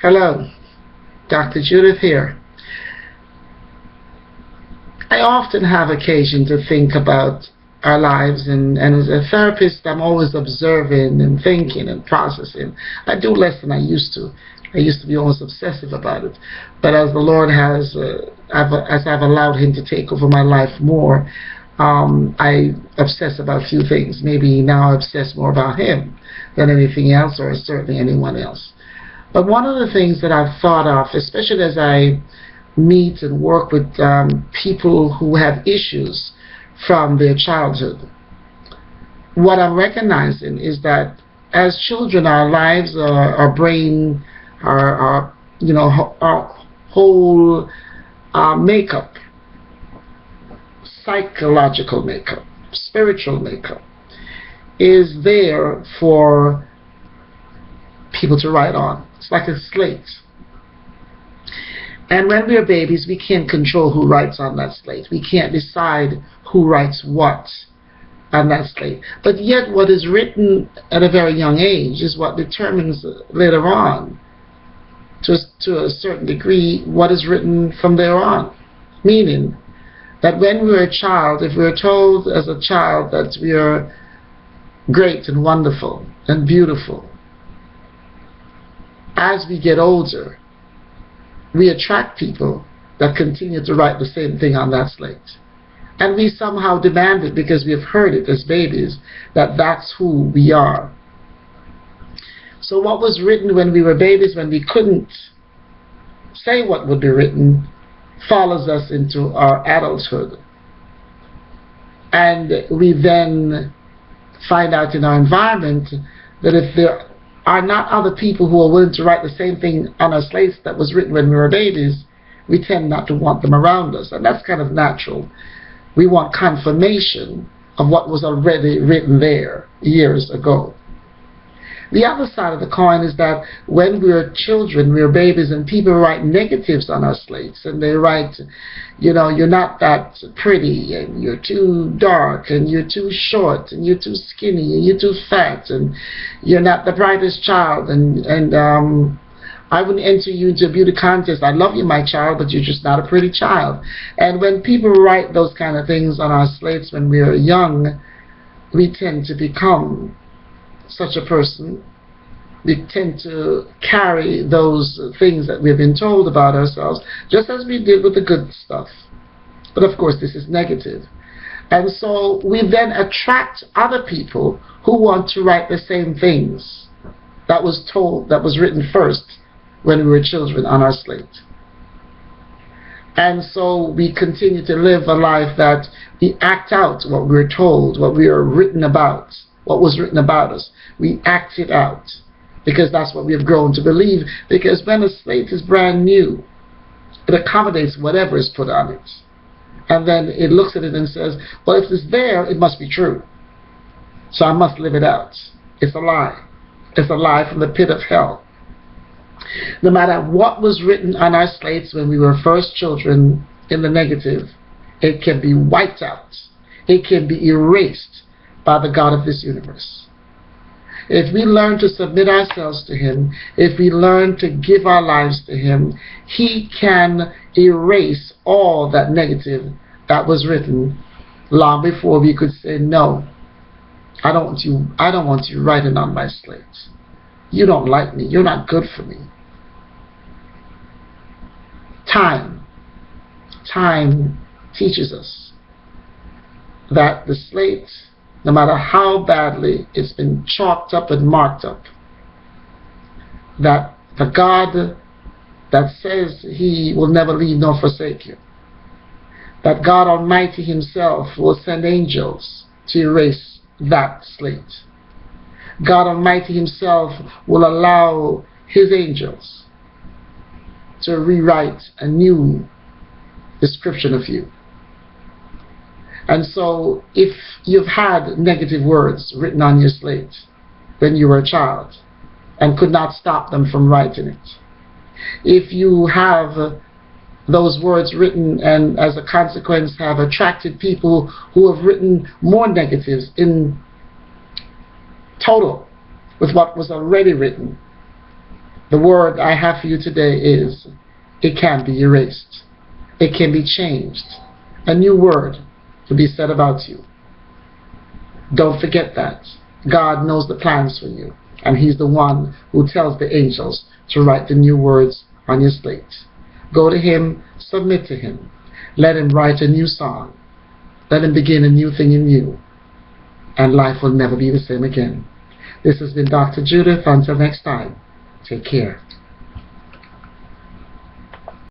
Hello, Dr. Judith here. I often have occasion to think about our lives, and as a therapist, I'm always observing and thinking and processing. I do less than I used to. I used to be almost obsessive about it. But as the Lord has, as I've allowed Him to take over my life more, I obsess about a few things. Maybe now I obsess more about Him than anything else, or certainly anyone else. But one of the things that I've thought of, especially as I meet and work with people who have issues from their childhood, what I'm recognizing is that as children, our lives, our brain, our whole makeup, psychological makeup, spiritual makeup, is there for people to write on. It's like a slate. And when we're babies, we can't control who writes on that slate. We can't decide who writes what on that slate. But yet what is written at a very young age is what determines later on, to a certain degree, what is written from there on. Meaning that when we're a child, if we're told as a child that we are great and wonderful and beautiful, as we get older, we attract people that continue to write the same thing on that slate. And we somehow demand it because we have heard it as babies, that that's who we are. So what was written when we were babies, when we couldn't say what would be written, follows us into our adulthood. And we then find out in our environment that if there are not other people who are willing to write the same thing on our slates that was written when we were babies, we tend not to want them around us. And that's kind of natural. We want confirmation of what was already written there years ago. The other side of the coin is that when we were children, we were babies, and people write negatives on our slates, and they write, you're not that pretty, and you're too dark, and you're too short, and you're too skinny, and you're too fat, and you're not the brightest child, and I wouldn't enter you into a beauty contest. I love you, my child, but you're just not a pretty child. And when people write those kind of things on our slates when we are young, we tend to become such a person. We tend to carry those things that we've been told about ourselves, just as we did with the good stuff. But of course, this is negative. And so we then attract other people who want to write the same things that was written first when we were children on our slate. And so we continue to live a life that we act out what we're told, what we are written about, what was written about us. We act it out because that's what we have grown to believe. Because when a slate is brand new, it accommodates whatever is put on it. And then it looks at it and says, well, if it's there, it must be true. So I must live it out. It's a lie. It's a lie from the pit of hell. No matter what was written on our slates when we were first children in the negative, it can be wiped out. It can be erased by the God of this universe. If we learn to submit ourselves to Him, if we learn to give our lives to Him, He can erase all that negative that was written long before we could say, no, I don't want you writing on my slate. You don't like me. You're not good for me. Time teaches us that the slate, no matter how badly it's been chalked up and marked up, that the God that says He will never leave nor forsake you, that God Almighty Himself will send angels to erase that slate. God Almighty Himself will allow His angels to rewrite a new description of you. And so if you've had negative words written on your slate when you were a child and could not stop them from writing it, if you have those words written and as a consequence have attracted people who have written more negatives in total with what was already written, The word I have for you today is, it can be erased. It can be changed. A new word to be said about you. Don't forget that. God knows the plans for you, and He's the one who tells the angels to write the new words on your slate. Go to Him, submit to Him. Let Him write a new song. Let Him begin a new thing in you, and life will never be the same again. This has been Dr. Judith. Until next time, take care.